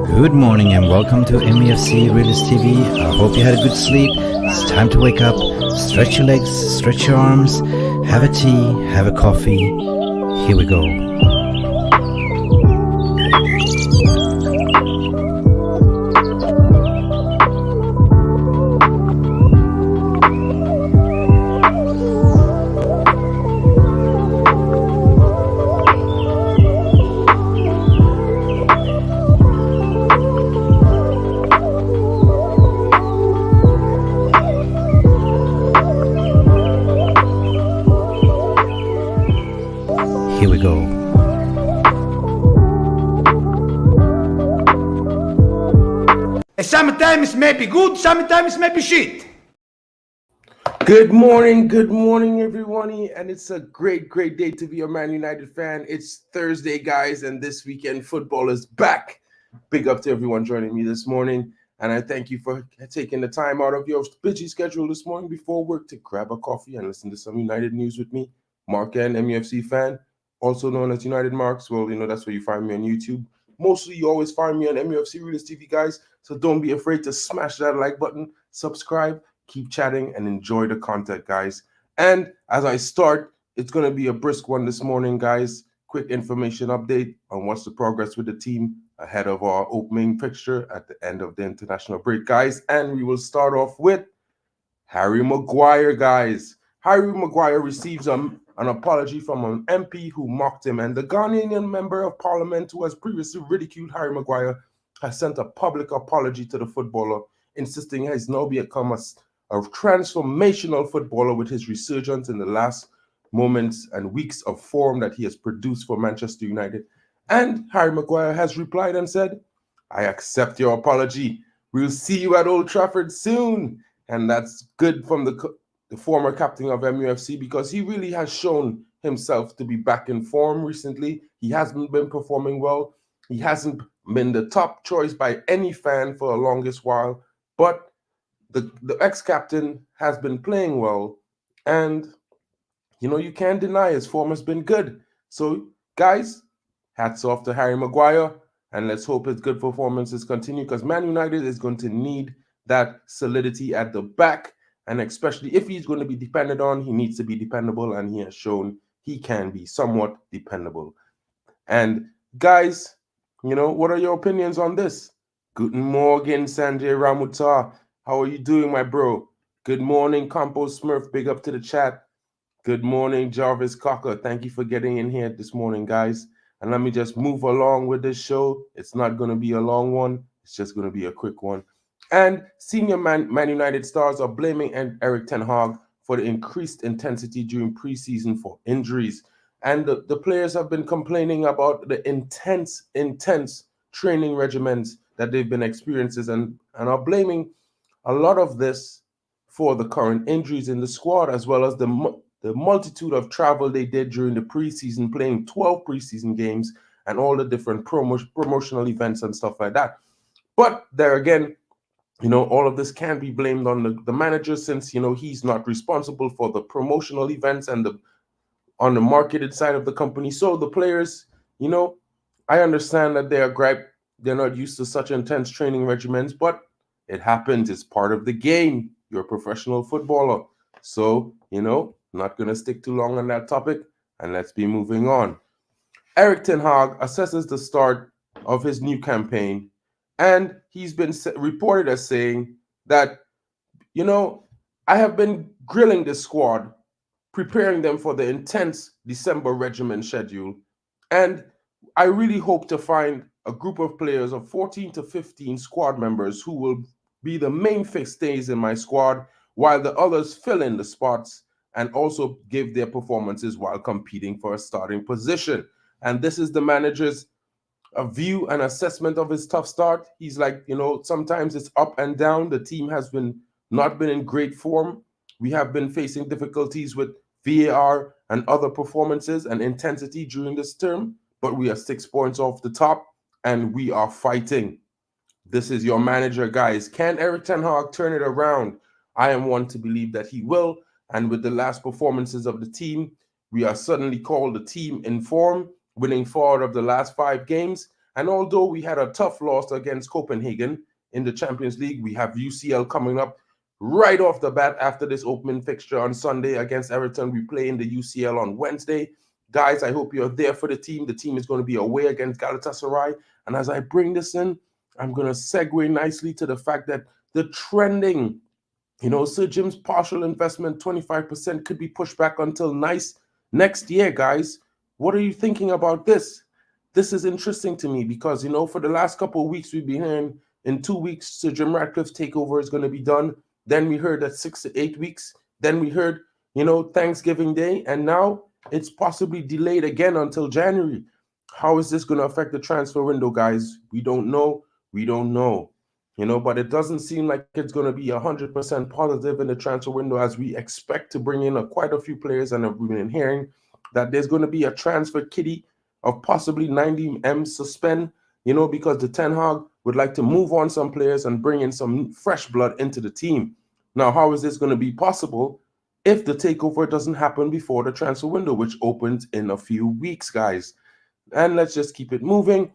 Good morning and welcome to Mufc Realist TV. I hope you had a good sleep. It's time to wake up, stretch your legs, stretch your arms, have a tea, have a coffee. Here we go. Here we go. Sometimes may be good, sometimes may be shit. Good morning, everyone, and it's a great day to be a Man United fan. It's Thursday, guys, and this weekend football is back. Big up to everyone joining me this morning, and I thank you for taking the time out of your busy schedule this morning before work to grab a coffee and listen to some United news with me, Mark N, MUFC fan, also known as United Marks. Well, that's where you find me on YouTube. Mostly, you always find me on MUFC Realist TV, guys, so don't be afraid to smash that like button, subscribe, keep chatting, and enjoy the content, guys. And as I start, it's going to be a brisk one this morning, guys. Quick information update on what's the progress with the team ahead of our opening fixture at the end of the international break, guys. And we will start off with Harry Maguire, guys. Harry Maguire receives an apology from an MP who mocked him, and the Ghanaian member of parliament who has previously ridiculed Harry Maguire has sent a public apology to the footballer, insisting he has now become a transformational footballer with his resurgence in the last moments and weeks of form that he has produced for Manchester United. And Harry Maguire has replied and said, "I accept your apology. We'll see you at Old Trafford soon." And that's good from the former captain of MUFC, because he really has shown himself to be back in form recently. He hasn't been performing well. He hasn't been the top choice by any fan for the longest while, but the ex-captain has been playing well, and you can't deny his form has been good. So guys, hats off to Harry Maguire, and let's hope his good performances continue, because Man United is going to need that solidity at the back, and especially if he's going to be depended on, he needs to be dependable, and he has shown he can be somewhat dependable. And guys, what are your opinions on this? Guten Morgen, Sanjay Ramutar. How are you doing, my bro? Good morning, Compo Smurf. Big up to the chat. Good morning, Jarvis Cocker. Thank you for getting in here this morning, guys. And let me just move along with this show. It's not going to be a long one. It's just going to be a quick one. And senior Man United stars are blaming Erik ten Hag for the increased intensity during preseason for injuries. And the players have been complaining about the intense training regimens that they've been experiencing, and are blaming a lot of this for the current injuries in the squad, as well as the multitude of travel they did during the preseason, playing 12 preseason games and all the different promotional events and stuff like that. But there again, all of this can be blamed on the manager, since, he's not responsible for the promotional events and on the marketed side of the company. So the players, I understand that they're not used to such intense training regimens, but it happens. It's part of the game. You're a professional footballer. So, not going to stick too long on that topic, and let's be moving on. Erik ten Hag assesses the start of his new campaign, and he's been reported as saying that, I have been grilling this squad, preparing them for the intense December regimen schedule, and I really hope to find a group of players of 14 to 15 squad members who will be the main fixstays in my squad, while the others fill in the spots and also give their performances while competing for a starting position. And this is the manager's view and assessment of his tough start. He's like, sometimes it's up and down. The team has not been in great form. We have been facing difficulties with VAR and other performances and intensity during this term, but we are 6 points off the top, and we are fighting. This is your manager, guys. Can Erik ten Hag turn it around? I am one to believe that he will. And with the last performances of the team, we are suddenly called the team in form, winning 4 out of the last 5 games. And although we had a tough loss against Copenhagen in the Champions League, we have UCL coming up right off the bat after this opening fixture on Sunday against Everton. We play in the UCL on Wednesday. Guys, I hope you're there for the team. The team is going to be away against Galatasaray. And as I bring this in, I'm going to segue nicely to the fact that the trending, Sir Jim's partial investment, 25%, could be pushed back until next year, guys. What are you thinking about this? This is interesting to me because, for the last couple of weeks, we've been hearing in 2 weeks, Sir Jim Ratcliffe's takeover is going to be done. Then we heard that 6 to 8 weeks. Then we heard, Thanksgiving Day. And now it's possibly delayed again until January. How is this going to affect the transfer window, guys? We don't know. But it doesn't seem like it's going to be 100% positive in the transfer window as we expect to bring in quite a few players. And we've been hearing that there's going to be a transfer kitty of possibly 90 M suspend, because the Ten Hag would like to move on some players and bring in some fresh blood into the team. Now, how is this going to be possible if the takeover doesn't happen before the transfer window, which opens in a few weeks, guys? And let's just keep it moving.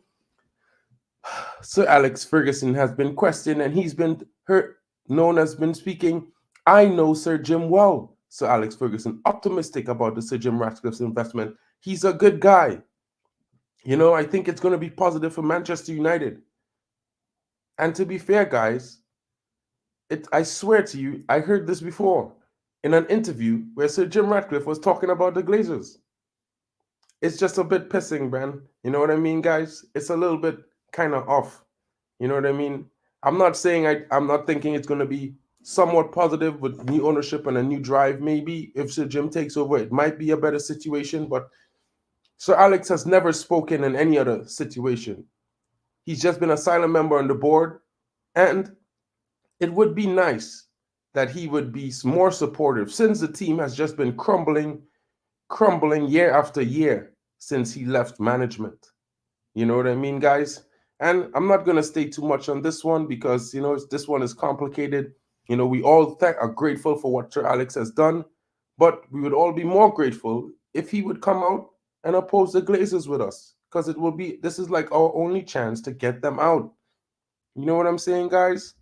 Sir Alex Ferguson has been questioned and he's been speaking. I know Sir Jim well. Sir Alex Ferguson, optimistic about the Sir Jim Ratcliffe's investment. He's a good guy. I think it's going to be positive for Manchester United. And to be fair, guys, I swear to you, I heard this before in an interview where Sir Jim Ratcliffe was talking about the Glazers. It's just a bit pissing, man. You know what I mean, guys? It's a little bit kind of off. You know what I mean? I'm not saying I'm not thinking it's going to be somewhat positive with new ownership and a new drive. Maybe if Sir Jim takes over, it might be a better situation. But Sir Alex has never spoken in any other situation. He's just been a silent member on the board. And it would be nice that he would be more supportive since the team has just been crumbling year after year since he left management. You know what I mean, guys? And I'm not going to stay too much on this one because, this one is complicated. We all are grateful for what Sir Alex has done, but we would all be more grateful if he would come out and oppose the Glazers with us because this is like our only chance to get them out. You know what I'm saying, guys?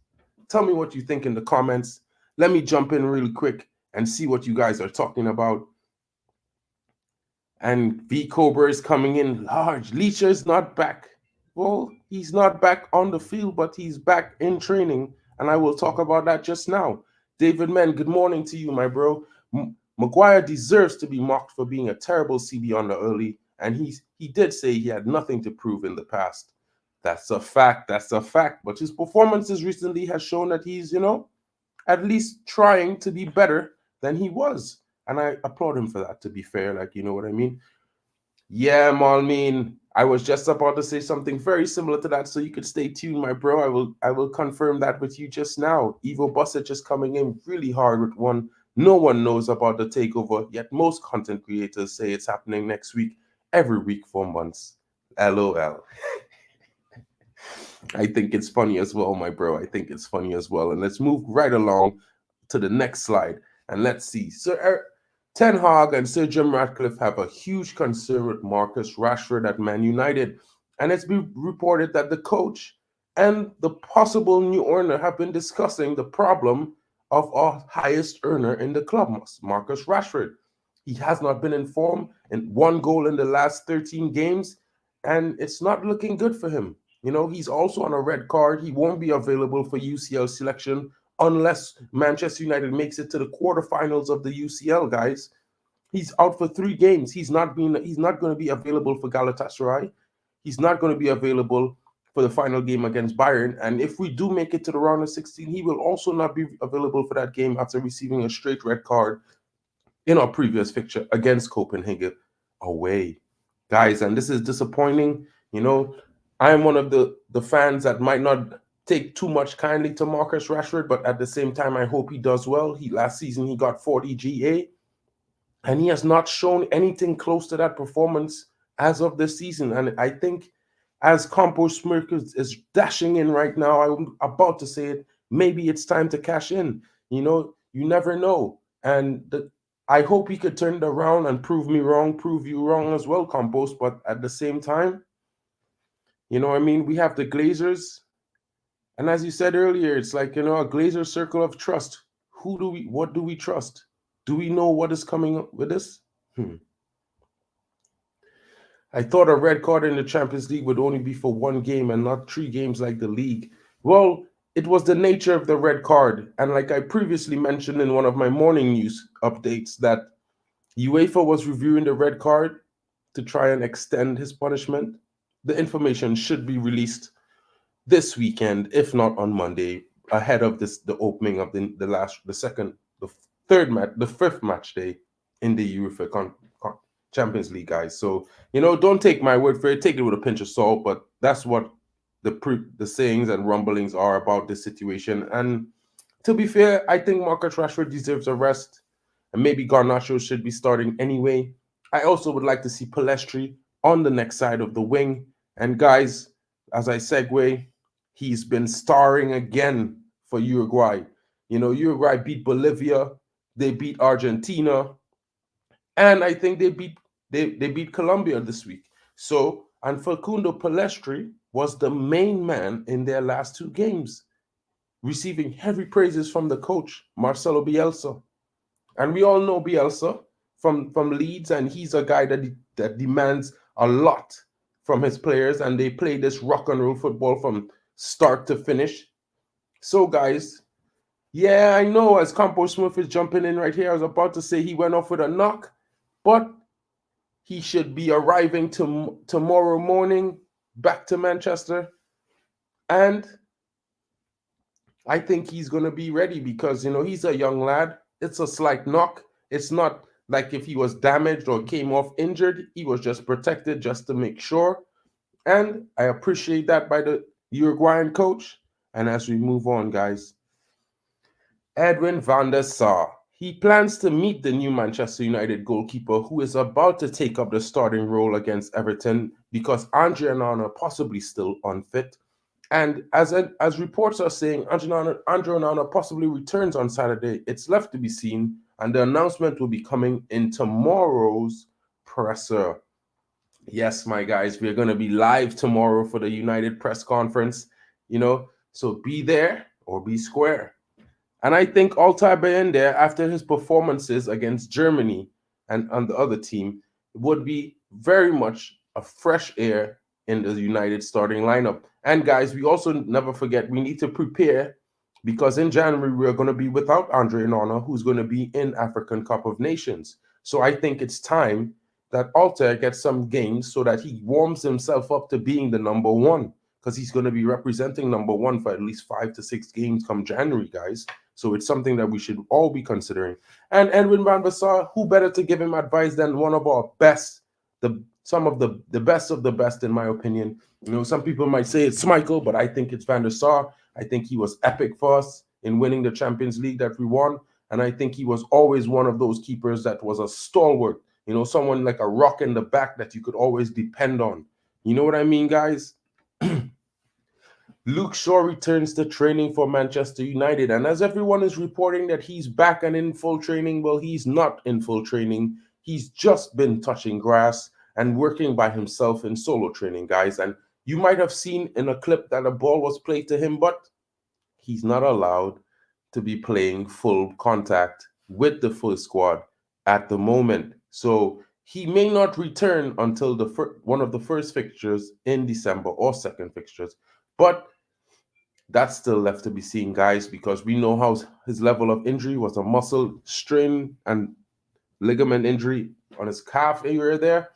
Tell me what you think in the comments. Let me jump in really quick and see what you guys are talking about. And V Cobra is coming in large. Leacher is not back. Well, he's not back on the field, but he's back in training. And I will talk about that just now. David Mann, good morning to you, my bro. Maguire deserves to be mocked for being a terrible CB on the early. And he did say he had nothing to prove in the past. That's a fact. But his performances recently has shown that he's, at least trying to be better than he was. And I applaud him for that, to be fair. You know what I mean? Yeah, Malmin. I was just about to say something very similar to that, so you could stay tuned, my bro. I will confirm that with you just now. Ivo Busic is coming in really hard with one. No one knows about the takeover, yet most content creators say it's happening next week, every week for months. LOL. I think it's funny as well, my bro. I think it's funny as well. And let's move right along to the next slide. And let's see. Sir Ten Hag and Sir Jim Ratcliffe have a huge concern with Marcus Rashford at Man United. And it's been reported that the coach and the possible new owner have been discussing the problem of our highest earner in the club, Marcus Rashford. He has not been in form in 1 goal in the last 13 games, and it's not looking good for him. He's also on a red card. He won't be available for UCL selection unless Manchester United makes it to the quarterfinals of the UCL, guys. He's out for 3 games. He's not going to be available for Galatasaray. He's not going to be available for the final game against Bayern. And if we do make it to the round of 16, he will also not be available for that game after receiving a straight red card in our previous fixture against Copenhagen away. Guys, and this is disappointing. I am one of the fans that might not take too much kindly to Marcus Rashford, but at the same time, I hope he does well. Last season, he got 40 GA, and he has not shown anything close to that performance as of this season. And I think as Campos Smirk is dashing in right now, I'm about to say it, maybe it's time to cash in. You never know. And I hope he could turn it around and prove me wrong, prove you wrong as well, Campos. But at the same time, You know what I mean? We have the Glazers. And as you said earlier, it's like, a Glazer circle of trust. What do we trust? Do we know what is coming up with this? I thought a red card in the Champions League would only be for one game and not 3 games like the league. Well, it was the nature of the red card. And like I previously mentioned in one of my morning news updates, that UEFA was reviewing the red card to try and extend his punishment. The information should be released this weekend, if not on Monday, ahead of the opening of the fifth match day in the UEFA Champions League, guys. So don't take my word for it. Take it with a pinch of salt. But that's what the sayings and rumblings are about this situation. And to be fair, I think Marcus Rashford deserves a rest, and maybe Garnacho should be starting anyway. I also would like to see Pellistri on the next side of the wing. And guys, as I segue, he's been starring again for Uruguay. Uruguay beat Bolivia, they beat Argentina, and I think they beat Colombia this week. So, and Facundo Pellistri was the main man in their last 2 games, receiving heavy praises from the coach, Marcelo Bielsa. And we all know Bielsa from Leeds, and he's a guy that demands a lot from his players, and they play this rock and roll football from start to finish. So, guys, yeah, I know as Campo Smith is jumping in right here, I was about to say he went off with a knock, but he should be arriving tomorrow morning back to Manchester. And I think he's going to be ready because, he's a young lad. It's a slight knock. It's not like if he was damaged or came off injured. He was just protected just to make sure. And I appreciate that by the Uruguayan coach. And as we move on, guys, Edwin van der Sar. He plans to meet the new Manchester United goalkeeper who is about to take up the starting role against Everton because Andre Onana possibly still unfit. And as reports are saying, Andre Onana possibly returns on Saturday. It's left to be seen, and the announcement will be coming in tomorrow's presser. Yes, my guys, we're going to be live tomorrow for the United press conference, so be there or be square. And I think Altay Bayender, after his performances against Germany and the other team, would be very much a fresh air in the United starting lineup. And guys, we also never forget we need to prepare because in January we are going to be without Andre Onana, who's going to be in African Cup of Nations. So I think it's time that Altay gets some games so that he warms himself up to being the number one, because he's going to be representing number one for at least 5 to 6 games come January, guys. So it's something that we should all be considering. And Edwin van der Sar, who better to give him advice than one of our best, some of the best of the best, in my opinion. Some people might say it's Michael, but I think it's van der Sar. I think he was epic for us in winning the Champions League that we won. And I think he was always one of those keepers that was a stalwart, someone like a rock in the back that you could always depend on. You know what I mean, guys? Luke Shaw returns to training for Manchester United. And as everyone is reporting that he's back and in full training, well, he's not in full training. He's just been touching grass and working by himself in solo training, guys. And you might have seen in a clip that a ball was played to him, but he's not allowed to be playing full contact with the full squad at the moment. So he may not return until one of the first fixtures in December or second fixtures. But that's still left to be seen, guys, because we know how his level of injury was a muscle strain and ligament injury on his calf area there.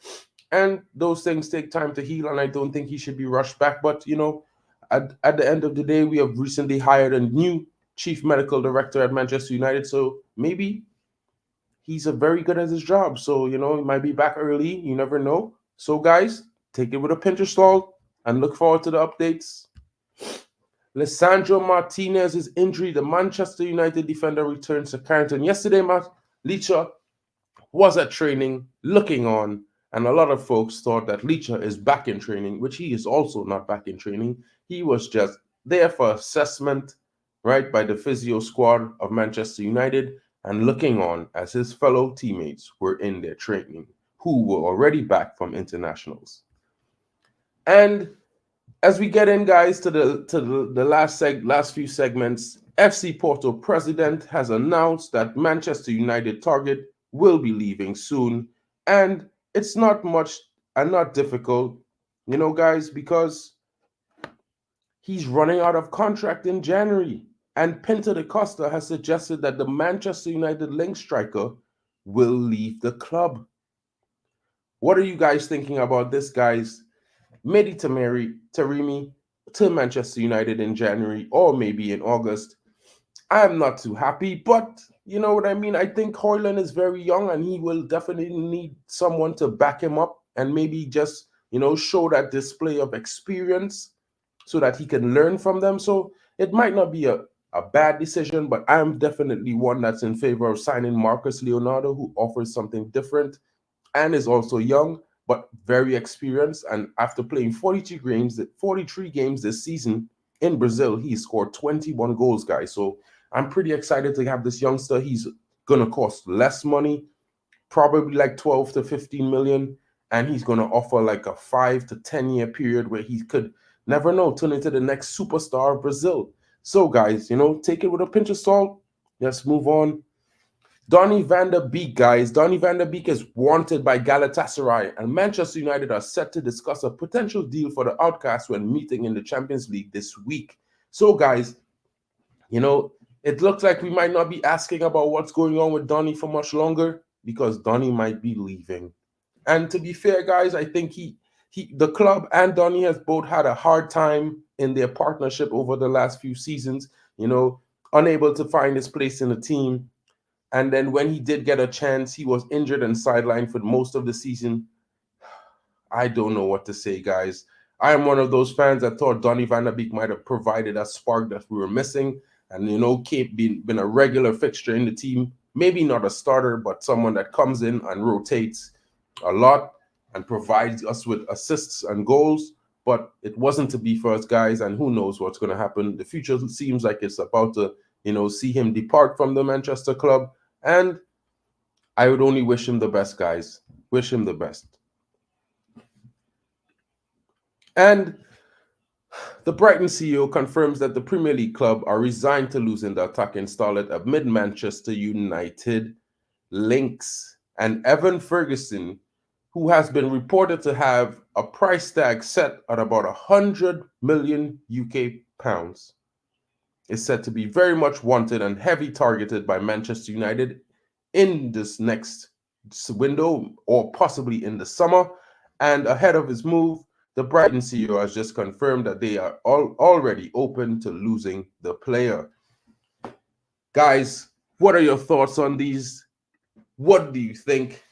And those things take time to heal, and I don't think he should be rushed back. But, at the end of the day, we have recently hired a new chief medical director at Manchester United, so maybe he's very good at his job. So, he might be back early. You never know. So, guys, take it with a pinch of salt and look forward to the updates. Lisandro Martinez's injury. The Manchester United defender returns to Carrington. Yesterday, Licha was at training, looking on, and a lot of folks thought that Licha is back in training, which he is also not back in training. He was just there for assessment, right, by the physio squad of Manchester United and looking on as his fellow teammates were in their training, who were already back from internationals. And As we get in, guys, to the last few segments, FC Porto president has announced that Manchester United target will be leaving soon, and it's not much and not difficult, guys, because he's running out of contract in January. And Pinto da Costa has suggested that the Manchester United link striker will leave the club. What are you guys thinking about this, guys? Mehdi Taremi to Manchester United in January or maybe in August. I'm not too happy, but you know what I mean? I think Højlund is very young and he will definitely need someone to back him up and maybe just, show that display of experience so that he can learn from them. So it might not be a bad decision, but I'm definitely one that's in favor of signing Marcus Leonardo, who offers something different and is also young, but very experienced. And after playing 43 games this season in Brazil, he scored 21 goals, guys. So I'm pretty excited to have this youngster. He's going to cost less money, probably like 12 to 15 million. And he's going to offer like a 5 to 10 year period where he could, never know, turn into the next superstar of Brazil. So, guys, take it with a pinch of salt. Let's move on. Donny van der Beek, guys. Donny van der Beek is wanted by Galatasaray, and Manchester United are set to discuss a potential deal for the outcast when meeting in the Champions League this week. So, guys, it looks like we might not be asking about what's going on with Donny for much longer because Donny might be leaving. And to be fair, guys, I think the club and Donny has both had a hard time in their partnership over the last few seasons, unable to find his place in the team. And then when he did get a chance, he was injured and sidelined for most of the season. I don't know what to say, guys. I am one of those fans that thought Donny van der Beek might have provided a spark that we were missing. And, Cape been a regular fixture in the team. Maybe not a starter, but someone that comes in and rotates a lot and provides us with assists and goals. But it wasn't to be for us, guys, and who knows what's going to happen. The future seems like it's about to, see him depart from the Manchester club. And I would only wish him the best, guys. Wish him the best. And the Brighton CEO confirms that the Premier League club are resigned to losing the attacking starlet amid Manchester United links. And Evan Ferguson, who has been reported to have a price tag set at about 100 million UK pounds, is said to be very much wanted and heavy targeted by Manchester United in this next window or possibly in the summer. And ahead of his move, the Brighton CEO has just confirmed that they are already open to losing the player. Guys, what are your thoughts on these? What do you think?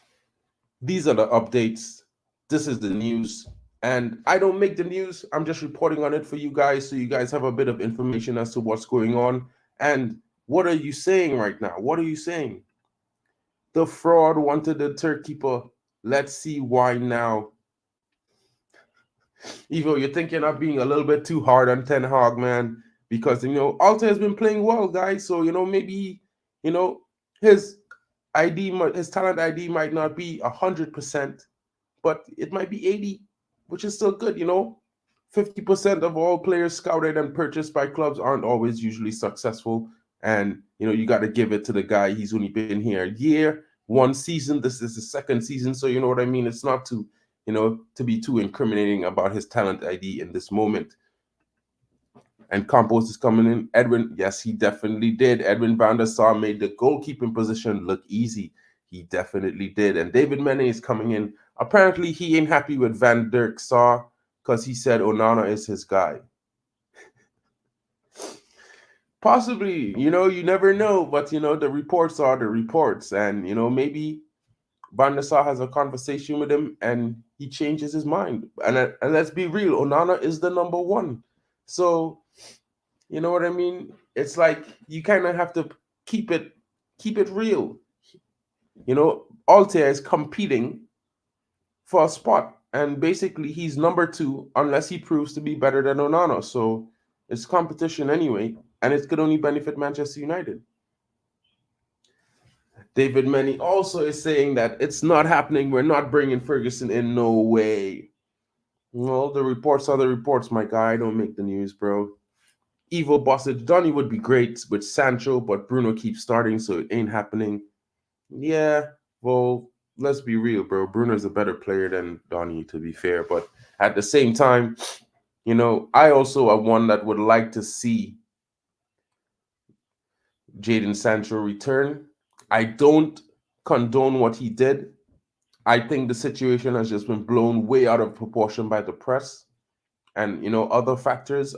These are the updates. This is the news. And I don't make the news. I'm just reporting on it for you guys so you guys have a bit of information as to what's going on. And what are you saying right now? What are you saying? The fraud wanted the third keeper. Let's see why now. Evo, you're thinking of being a little bit too hard on Ten Hag, man. Because, Alta has been playing well, guys. So, maybe, his talent ID might not be 100%, but it might be 80%. Which is still good, 50% of all players scouted and purchased by clubs aren't always usually successful. And, you got to give it to the guy. He's only been here a year, one season. This is the second season. So, you know what I mean? It's not to be too incriminating about his talent ID in this moment. And Campos is coming in. Edwin, yes, he definitely did. Edwin van der Sar made the goalkeeping position look easy. He definitely did. And David Mene is coming in. Apparently, he ain't happy with Van der Sar because he said Onana is his guy. Possibly, you never know. But, the reports are the reports. And, maybe Van der Sar has a conversation with him and he changes his mind. And let's be real, Onana is the number one. So, you know what I mean? It's like you kind of have to keep it real. Altair is competing for a spot, and basically he's number 2 unless he proves to be better than Onana. So it's competition anyway, and it could only benefit Manchester United. David Mene also is saying that it's not happening. We're not bringing Ferguson in. No way. Well, the reports are the reports, my guy. I don't make the news, bro. Evil Bossage, Donny would be great with Sancho, but Bruno keeps starting, so it ain't happening. Yeah, well, let's be real, bro. Bruno's a better player than Donny, to be fair. But at the same time, I also am one that would like to see Jadon Sancho return. I don't condone what he did. I think the situation has just been blown way out of proportion by the press and other factors.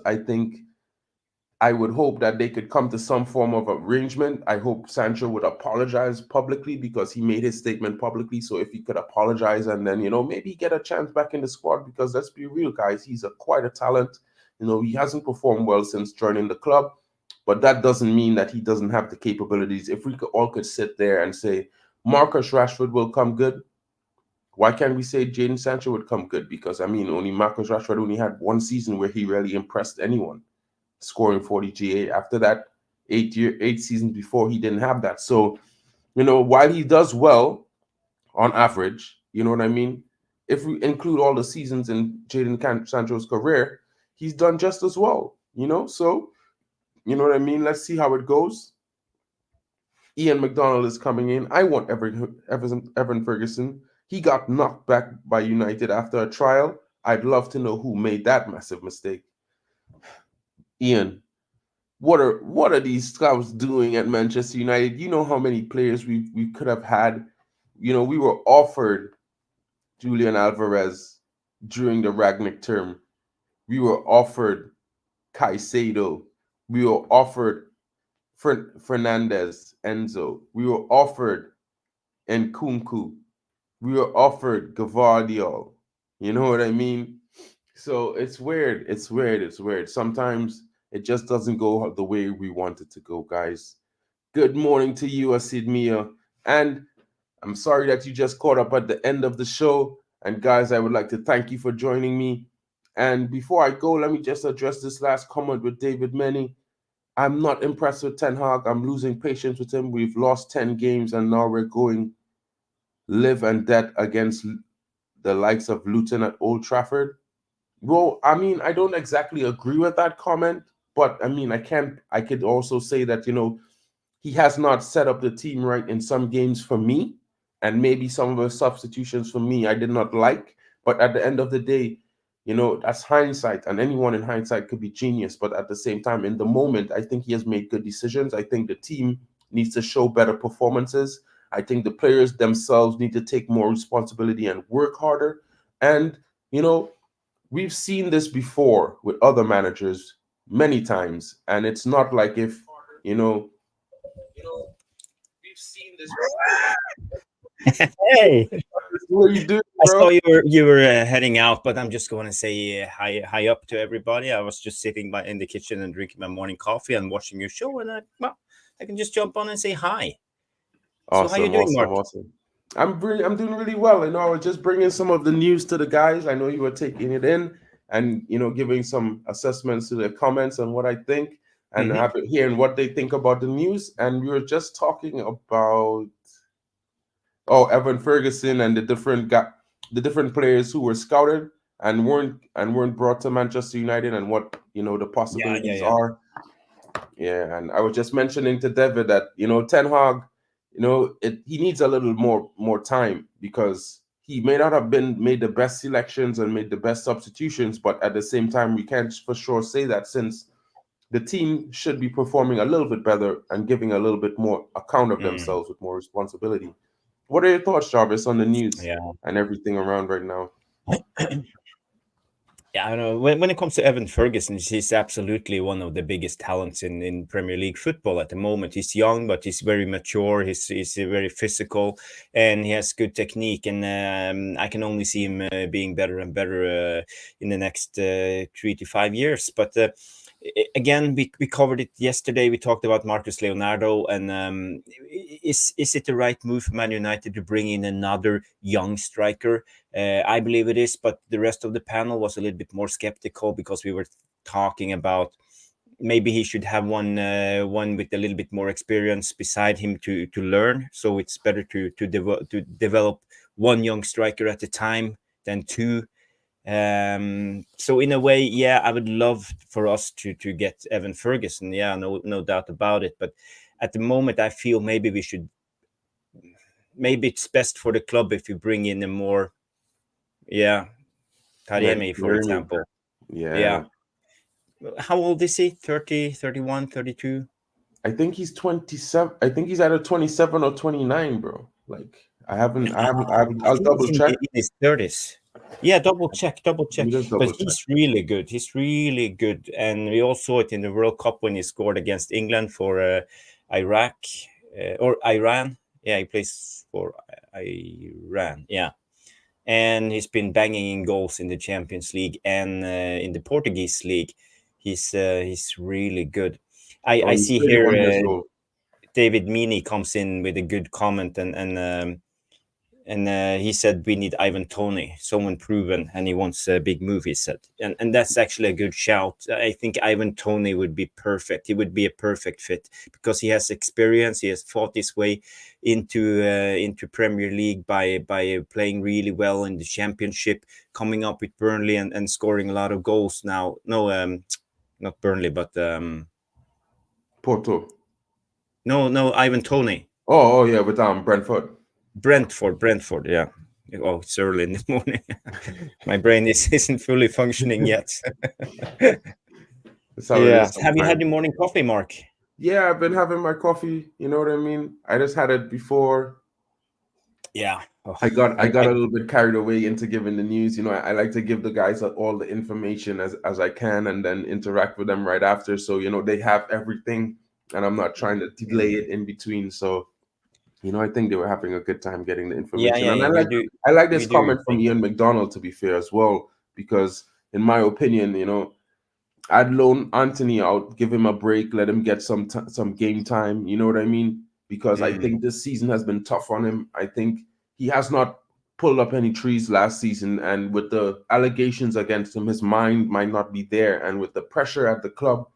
I would hope that they could come to some form of arrangement. I hope Sancho would apologize publicly because he made his statement publicly. So if he could apologize and then, maybe get a chance back in the squad, because let's be real, guys, he's quite a talent. He hasn't performed well since joining the club, but that doesn't mean that he doesn't have the capabilities. If we could sit there and say Marcus Rashford will come good, why can't we say Jadon Sancho would come good? Because, only Marcus Rashford only had one season where he really impressed anyone, scoring 40 GA. After that, 8 seasons before, he didn't have that. So, while he does well on average, you know what I mean? If we include all the seasons in Jadon Sancho's career, he's done just as well, So, you know what I mean? Let's see how it goes. Ian McDonald is coming in. I want Evan Ferguson. He got knocked back by United after a trial. I'd love to know who made that massive mistake. Ian, what are these scouts doing at Manchester United? You know how many players we could have had. We were offered Julian Alvarez during the Ragnick term. We were offered Caicedo. We were offered Fernandez, Enzo. We were offered Nkunku. We were offered Gavardiol. You know what I mean? So it's weird. It's weird. It's weird. Sometimes it just doesn't go the way we want it to go, guys. Good morning to you, Asid Mia. And I'm sorry that you just caught up at the end of the show. And guys, I would like to thank you for joining me. And before I go, let me just address this last comment with David Menny. I'm not impressed with Ten Hag. I'm losing patience with him. We've lost 10 games and now we're going live and death against the likes of Luton at Old Trafford. Well, I don't exactly agree with that comment, but I could also say that, he has not set up the team right in some games for me, and maybe some of the substitutions for me I did not like. But at the end of the day, that's hindsight, and anyone in hindsight could be genius. But at the same time, in the moment, I think he has made good decisions. I think the team needs to show better performances. I think the players themselves need to take more responsibility and work harder. And, we've seen this before with other managers many times. And it's not like if, we've seen this before. Hey, What are you doing, I bro? saw you were heading out, but I'm just going to say hi up to everybody. I was just sitting in the kitchen and drinking my morning coffee and watching your show, and I can just jump on and say hi. So how you doing, Mark? Awesome. I'm doing really well. I was just bringing some of the news to the guys. I know you were taking it in and giving some assessments to the comments on what I think and hearing what they think about the news. And we were just talking about Evan Ferguson and the different players who were scouted and weren't brought to Manchester United, and what the possibilities are. Yeah, and I was just mentioning to David that Ten Hag, he needs a little more time, because he may not have made the best selections and made the best substitutions, but at the same time, we can't for sure say that, since the team should be performing a little bit better and giving a little bit more account of themselves with more responsibility. What are your thoughts, Jarvis, on the news and everything around right now? Yeah, I know. When it comes to Evan Ferguson, he's absolutely one of the biggest talents in Premier League football at the moment. He's young, but he's very mature. He's very physical, and he has good technique. And I can only see him being better and better in the next 3 to 5 years. But again, we covered it yesterday. We talked about Marcus Leonardo, and is it the right move for Man United to bring in another young striker? I believe it is, but the rest of the panel was a little bit more skeptical, because we were talking about maybe he should have one with a little bit more experience beside him to learn. So it's better to develop one young striker at a time than two. So in a way, yeah, I would love for us to get Evan Ferguson. Yeah, no doubt about it. But at the moment, I feel maybe it's best for the club if you bring in a more, Jeremie, for Jeremie. example. Yeah. Yeah. How old is he? 30, 31, 32? I think he's 27. I think he's either 27 or 29, bro. Like I'll I think double he's check. in his 30s. Yeah, double check. You just But double check. he's really good. He's really good. And we all saw it in the World Cup when he scored against England for Iraq or Iran. Yeah, he plays for Iran. Yeah. And he's been banging in goals in the Champions League and in the Portuguese league. He's really good. I He's see 31 years here old. David Meany comes in with a good comment and he said we need Ivan Toney, someone proven, and he wants a big move. He said, and that's actually a good shout. I think Ivan Toney would be perfect. He would be a perfect fit because he has experience. He has fought his way into Premier League by playing really well in the Championship, coming up with Burnley and scoring a lot of goals. Now, no, not Burnley, but Porto. no, Ivan Toney. Oh yeah, with Brentford. Brentford, yeah. Oh, it's early in the morning. My brain isn't fully functioning yet. That's how it is Have you had sometimes. your morning coffee, Mark? Yeah, I've been having my coffee. You know what I mean? I just had it before. Yeah. Oh, I got a little bit carried away into giving the news. You know, I like to give the guys all the information as I can, and then interact with them right after. So you know they have everything, and I'm not trying to delay it in between. So you know, I think they were having a good time getting the information. And We do. I like We this do. comment from Ian McDonald, to be fair, as well, because in my opinion, you know, I'd loan Antony out, give him a break, let him get some game time. You know what I mean? Because I think this season has been tough on him. I think he has not pulled up any trees last season, and with the allegations against him, his mind might not be there, and with the pressure at the club,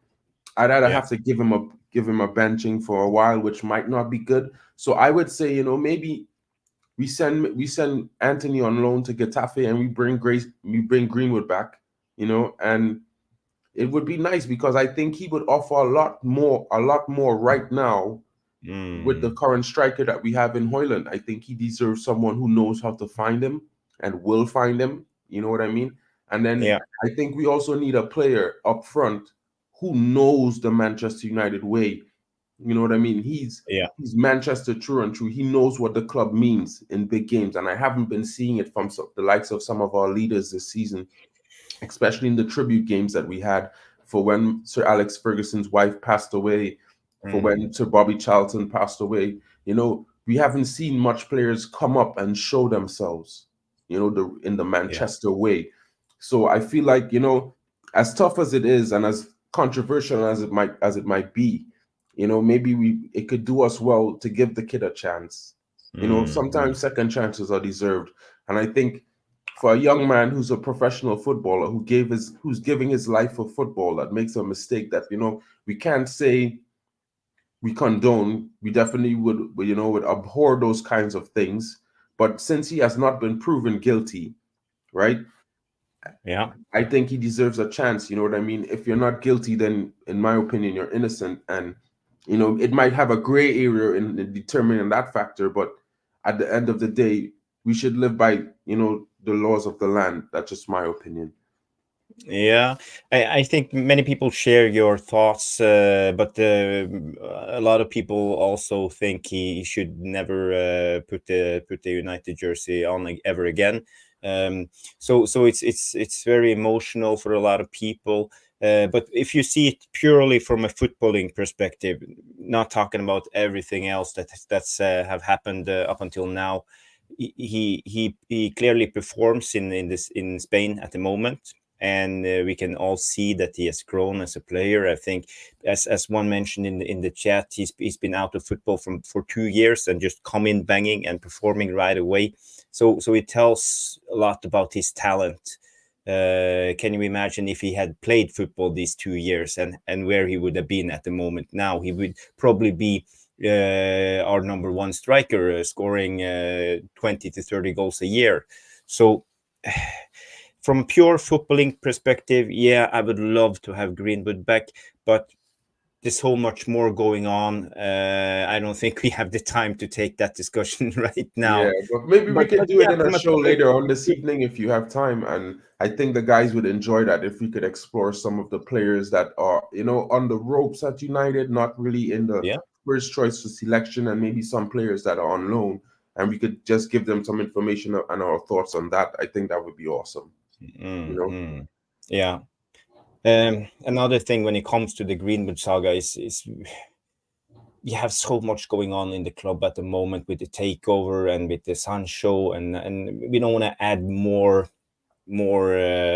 I'd either have to give him a benching for a while, which might not be good. So I would say, you know, maybe we send Antony on loan to Getafe, and we bring Greenwood back, you know, and it would be nice because I think he would offer a lot more right now with the current striker that we have in Højlund. I think he deserves someone who knows how to find him and will find him. You know what I mean? And then I think we also need a player up front who knows the Manchester United way. You know what I mean? He's Manchester true and true. He knows what the club means in big games, and I haven't been seeing it from the likes of some of our leaders this season, especially in the tribute games that we had for when Sir Alex Ferguson's wife passed away, for when Sir Bobby Charlton passed away. You know, we haven't seen much players come up and show themselves, you know, in the Manchester way. So I feel like, you know, as tough as it is and as controversial as it might be, you know, maybe it could do us well to give the kid a chance. You know, sometimes second chances are deserved. And I think for a young man who's a professional footballer, who's giving his life for football, that makes a mistake that, you know, we can't say we condone. We definitely would abhor those kinds of things. But since he has not been proven guilty, right? Yeah. I think he deserves a chance. You know what I mean? If you're not guilty, then in my opinion, you're innocent. And, you know, it might have a gray area in determining that factor. But at the end of the day, we should live by, you know, the laws of the land. That's just my opinion. Yeah, I think many people share your thoughts, but a lot of people also think he should never put the United jersey on ever again. So it's very emotional for a lot of people. But if you see it purely from a footballing perspective, not talking about everything else that's have happened up until now, he clearly performs in Spain at the moment. And we can all see that he has grown as a player. I think, as one mentioned in the chat, he's been out of football for 2 years and just come in banging and performing right away. So it tells a lot about his talent. Can you imagine if he had played football these 2 years and where he would have been at the moment now? He would probably be our number one striker, scoring 20 to 30 goals a year. So from pure footballing perspective, yeah, I would love to have Greenwood back, but there's so much more going on. I don't think we have the time to take that discussion right now. Yeah, but maybe we could But do it yeah, in a from a show later on this evening if you have time. And I think the guys would enjoy that if we could explore some of the players that are, on the ropes at United, not really in the yeah. first choice for selection, and maybe some players that are on loan. And we could just give them some information and our thoughts on that. I think that would be awesome. Yeah. Another thing when it comes to the Greenwood saga is we have so much going on in the club at the moment with the takeover and with the Sun show, and we don't want to add more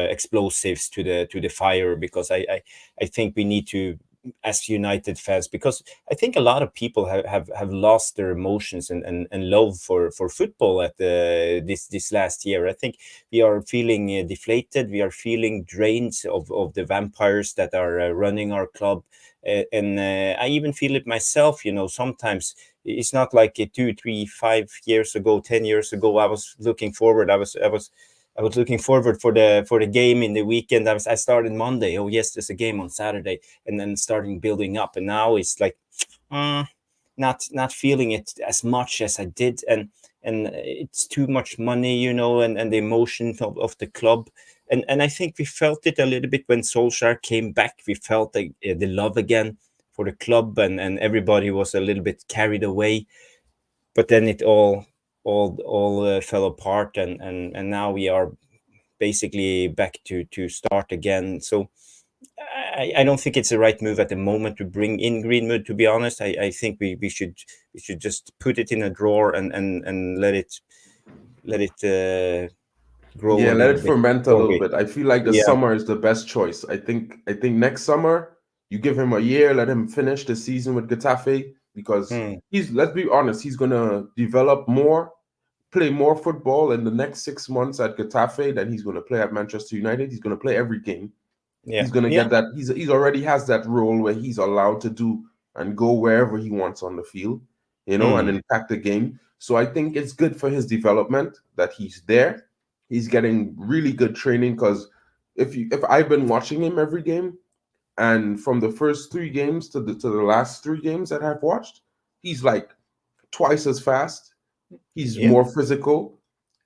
explosives to the fire, because I think we need to, as United fans, because I think a lot of people have lost their emotions and love for football at this last year. I think we are feeling deflated. We are feeling drained of the vampires that are running our club. And I even feel it myself. Sometimes it's not like 2, 3, 5 years ago, 10 years ago. I was looking forward. I was looking forward for the game in the weekend. I started Monday. Oh yes, there's a game on Saturday, and then starting building up. And now it's like not feeling it as much as I did, and it's too much money, and the emotion of the club. And I think we felt it a little bit when Solskjaer came back. We felt the love again for the club, and everybody was a little bit carried away. But then it all fell apart, and now we are basically back to start again. So I don't think it's the right move at the moment to bring in Greenwood. To be honest, I think we should just put it in a drawer and let it grow Yeah, a let little it bit. ferment a little bit. I feel like the Yeah. summer is the best choice. I think next summer you give him a year, let him finish the season with Getafe, because let's be honest, he's gonna develop more, play more football in the next 6 months at Getafe than he's gonna play at Manchester United. He's gonna play every game. Yeah. He's gonna Yeah. get that. He's already has that role where he's allowed to do and go wherever he wants on the field, and impact the game. So I think it's good for his development that he's there. He's getting really good training, because if I've been watching him every game, and from the first 3 games to the last 3 games that I've watched, he's like twice as fast. He's Yeah. more physical,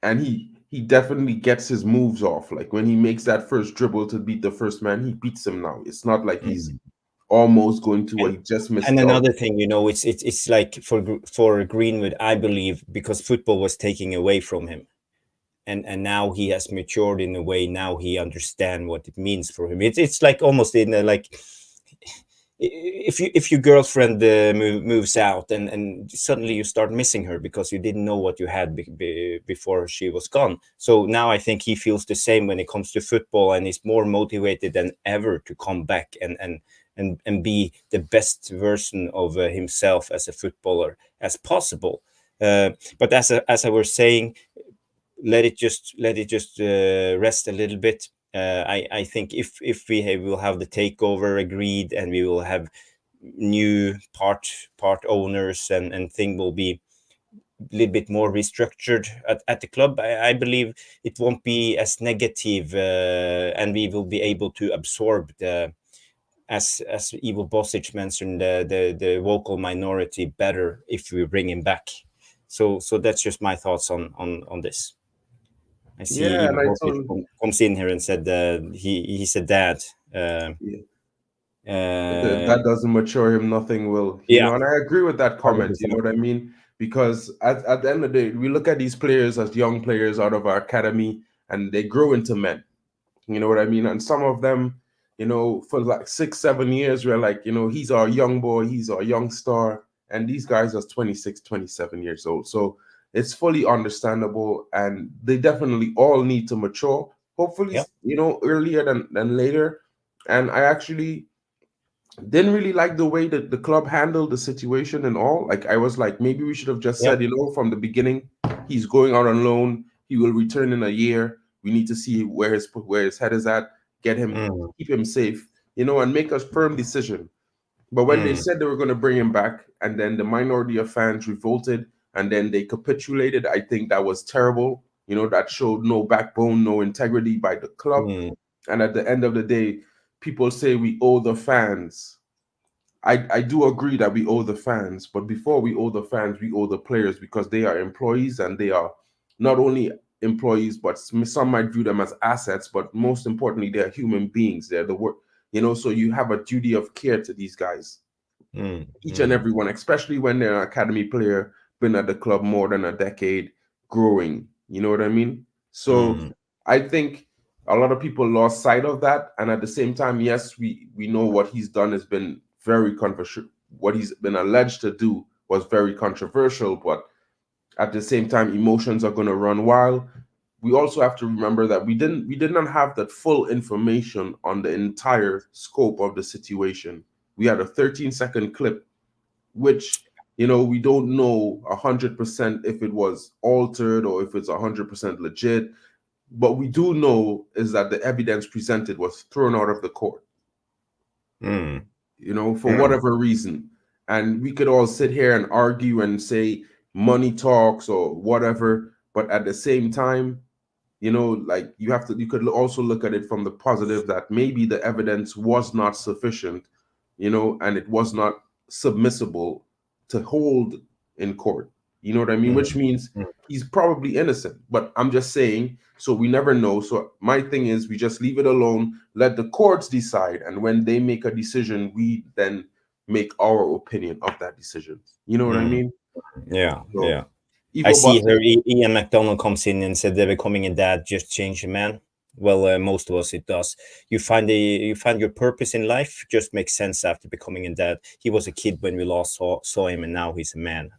and he definitely gets his moves off. Like when he makes that first dribble to beat the first man, he beats him now. It's not like he's almost going to, or he just missed And out. another thing, it's like for Greenwood, I believe, because football was taking away from him, and now he has matured in a way. Now he understands what it means for him. It's like almost in like if your girlfriend moves out, and suddenly you start missing her because you didn't know what you had before she was gone. So now I think he feels the same when it comes to football, and he's more motivated than ever to come back and be the best version of himself as a footballer as possible. But as I was saying, let it just rest a little bit. I think if we will have the takeover agreed, and we will have new part owners, and thing will be a little bit more restructured at the club, I believe it won't be as negative, and we will be able to absorb the, as Ivo Bosic mentioned, the vocal minority better if we bring him back. So that's just my thoughts on this. I see And Ivo I Bosic told comes in here and said he's a dad. if that doesn't mature him, nothing will. Yeah, And I agree with that comment. You 100%. know what I mean? Because at the end of the day, we look at these players as young players out of our academy, and they grow into men. You know what I mean? And some of them, for like 6, 7 years, we're like, he's our young boy, he's our young star. And these guys are 26, 27 years old. So it's fully understandable. And they definitely all need to mature, hopefully, Yeah. earlier than later. And I actually didn't really like the way that the club handled the situation and all. Like, I was like, maybe we should have just said, from the beginning, he's going out on loan. He will return in a year. We need to see where his head is at, get him, keep him safe, and make a firm decision. But when they said they were going to bring him back, and then the minority of fans revolted, and then they capitulated, I think that was terrible. that showed no backbone, no integrity by the club. And at the end of the day, people say we owe the fans. I do agree that we owe the fans, but before we owe the fans, we owe the players, because they are employees, and they are not only employees, but some might view them as assets, but most importantly, they're human beings. They're the work, so you have a duty of care to these guys, each and every one, especially when they're an academy player, been at the club more than a decade, growing. You know what I mean? So I think a lot of people lost sight of that. And at the same time, yes, we know what he's done has been very controversial. What he's been alleged to do was very controversial, but at the same time, emotions are going to run wild. We also have to remember that we did not have that full information on the entire scope of the situation. We had a 13-second clip, which we don't know 100% if it was altered or if it's 100% legit. But we do know is that the evidence presented was thrown out of the court, for whatever reason. And we could all sit here and argue and say money talks or whatever. But at the same time, like you could also look at it from the positive that maybe the evidence was not sufficient, and it was not submissible to hold in court. You know what I mean? Which means he's probably innocent. But I'm just saying, so we never know. So my thing is we just leave it alone, let the courts decide. And when they make a decision, we then make our opinion of that decision. You know what I mean? Yeah, So, yeah. I see here Ian McDonald comes in and said that becoming a dad just changed a man. Well, most of us it does. You find your purpose in life just makes sense after becoming a dad. He was a kid when we last saw him, and now he's a man.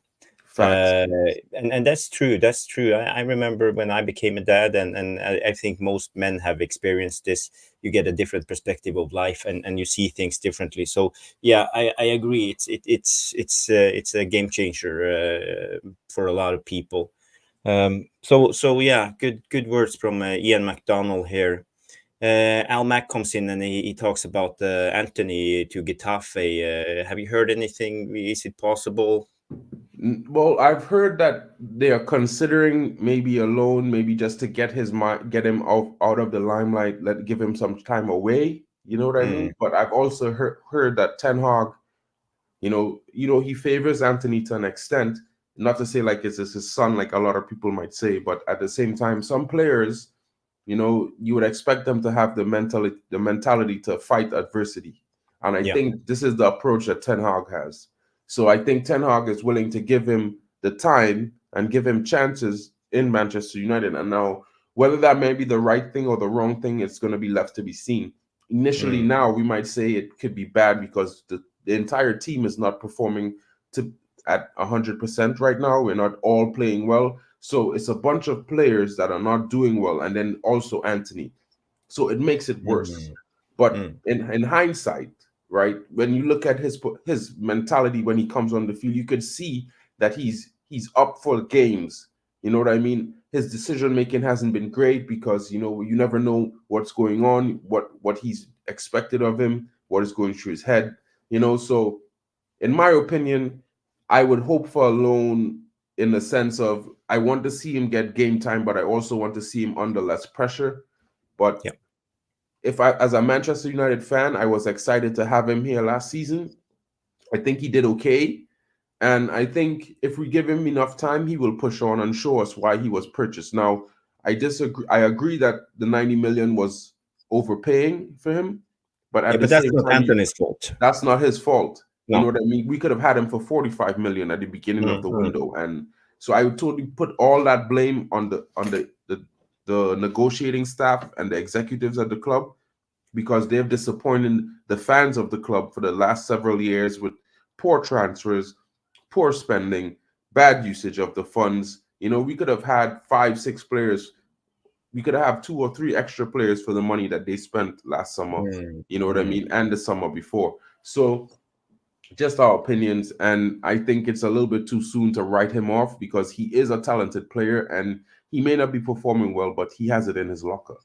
And that's true. That's true. I remember when I became a dad, and I think most men have experienced this. You get a different perspective of life, and you see things differently. So yeah, I agree. It's a game changer for a lot of people. So yeah, good words from Ian McDonald here. Al Mack comes in and he talks about Antony to Getafe. Have you heard anything? Is it possible? Well, I've heard that they are considering maybe a loan, maybe just to get him out of the limelight, give him some time away. You know what I mean? But I've also heard that Ten Hag, he favors Antony to an extent. Not to say like it's his son, like a lot of people might say, but at the same time, some players, you would expect them to have the mentality to fight adversity, and I think this is the approach that Ten Hag has. So I think Ten Hag is willing to give him the time and give him chances in Manchester United. And now, whether that may be the right thing or the wrong thing, it's going to be left to be seen. Initially, now we might say it could be bad because the entire team is not performing at 100% right now. We're not all playing well. So it's a bunch of players that are not doing well. And then also Antony. So it makes it worse. But in hindsight, right, when you look at his mentality when he comes on the field, you could see that he's up for games. You know what I mean? His decision making hasn't been great because you never know what's going on, what he's expected of him, what is going through his head. So in my opinion, I would hope for a loan in the sense of I want to see him get game time, but I also want to see him under less pressure. But if as a Manchester United fan, I was excited to have him here last season. I think he did okay. And I think if we give him enough time, he will push on and show us why he was purchased. Now, I disagree. I agree that the 90 million was overpaying for him. But at the that's same not time, Antony's fault. That's not his fault. No. You know what I mean? We could have had him for 45 million at the beginning of the window. And so I would totally put all that blame on the negotiating staff and the executives at the club, because they've disappointed the fans of the club for the last several years with poor transfers, poor spending, bad usage of the funds. We could have had 5-6 players. We could have 2 or 3 extra players for the money that they spent last summer. You know what I mean? And the summer before. So just our opinions. And I think it's a little bit too soon to write him off because he is a talented player and he may not be performing well, but he has it in his locker.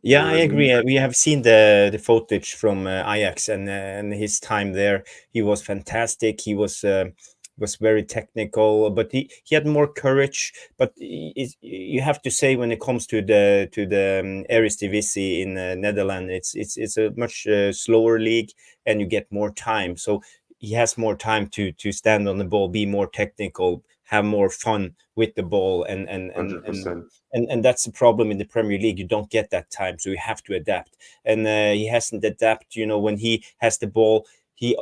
Yeah, I agree. We have seen the footage from Ajax and his time there. He was fantastic. He was was very technical, but he had more courage. But you have to say, when it comes to the Eredivisie in Netherlands, it's a much slower league, and you get more time. So he has more time to stand on the ball, be more technical, have more fun with the ball, and that's the problem in the Premier League. You don't get that time, so you have to adapt. And he hasn't adapted. You know, when he has the ball, he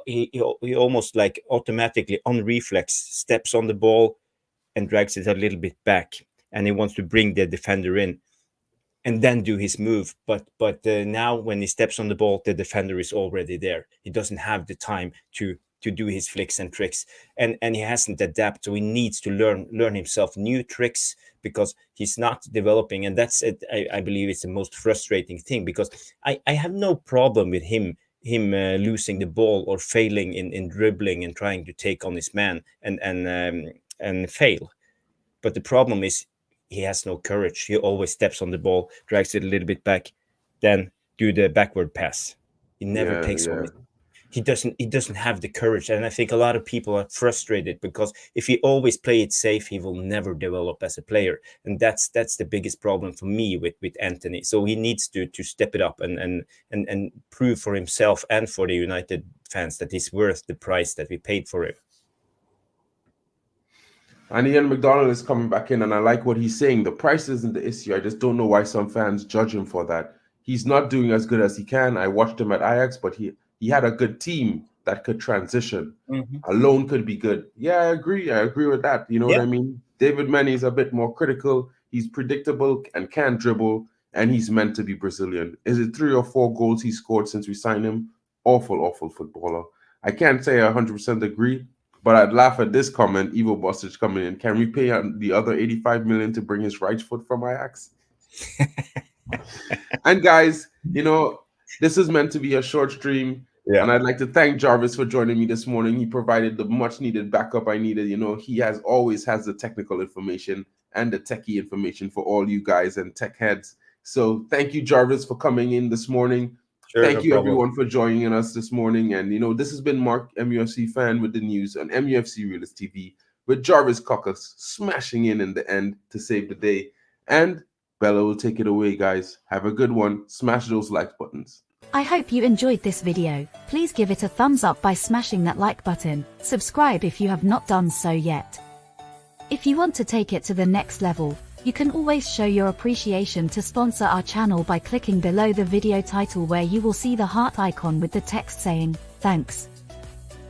almost like automatically on reflex steps on the ball and drags it a little bit back, and he wants to bring the defender in and then do his move. But now when he steps on the ball, the defender is already there. He doesn't have the time to do his flicks and tricks, and he hasn't adapted. So he needs to learn himself new tricks, because he's not developing. And that's it. I believe it's the most frustrating thing, because I have no problem with him losing the ball or failing in dribbling and trying to take on his man and fail. But the problem is he has no courage. He always steps on the ball, drags it a little bit back, then do the backward pass. He never takes on it. He doesn't have the courage. And I think a lot of people are frustrated, because if he always play it safe, he will never develop as a player. And that's the biggest problem for me with Antony. So he needs to step it up and prove for himself and for the United fans that he's worth the price that we paid for him. And Ian McDonald is coming back in, and I like what he's saying. The price isn't the issue. I just don't know why some fans judge him for that. He's not doing as good as he can. I watched him at Ajax, but he had a good team that could transition. A loan could be good. Yeah, I agree. I agree with that. You know what I mean? David Mane is a bit more critical. He's predictable and can dribble, and he's meant to be Brazilian. Is it 3 or 4 goals he scored since we signed him? Awful footballer. I can't say I 100% agree, but I'd laugh at this comment. Ivo Bostic coming in. Can we pay the other 85 million to bring his right foot from Ajax? And guys, you know, this is meant to be a short stream. Yeah. And I'd like to thank Jarvis for joining me this morning. He provided the much needed backup I needed. You know, he always has the technical information and the techie information for all you guys and tech heads. So thank you, Jarvis, for coming in this morning. Sure, thank you, everyone, for joining us this morning. And, you know, this has been Mark, MUFC fan, with the news on MUFC Realist TV, with Jarvis Caucus smashing in the end to save the day. And Bella will take it away, guys. Have a good one. Smash those like buttons. I hope you enjoyed this video. Please give it a thumbs up by smashing that like button. Subscribe if you have not done so yet. If you want to take it to the next level, you can always show your appreciation to sponsor our channel by clicking below the video title, where you will see the heart icon with the text saying, thanks.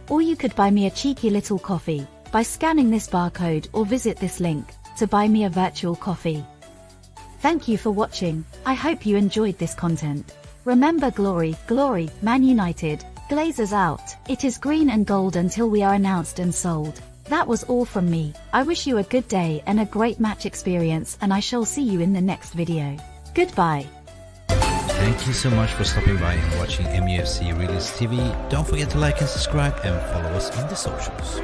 Or you could buy me a cheeky little coffee by scanning this barcode, or visit this link to buy me a virtual coffee. Thank you for watching. I hope you enjoyed this content. Remember, glory, glory, Man United, Glazers out. It is green and gold until we are announced and sold. That was all from me. I wish you a good day and a great match experience, and I shall see you in the next video. Goodbye. Thank you so much for stopping by and watching MUFC Realist TV. Don't forget to like and subscribe, and follow us on the socials.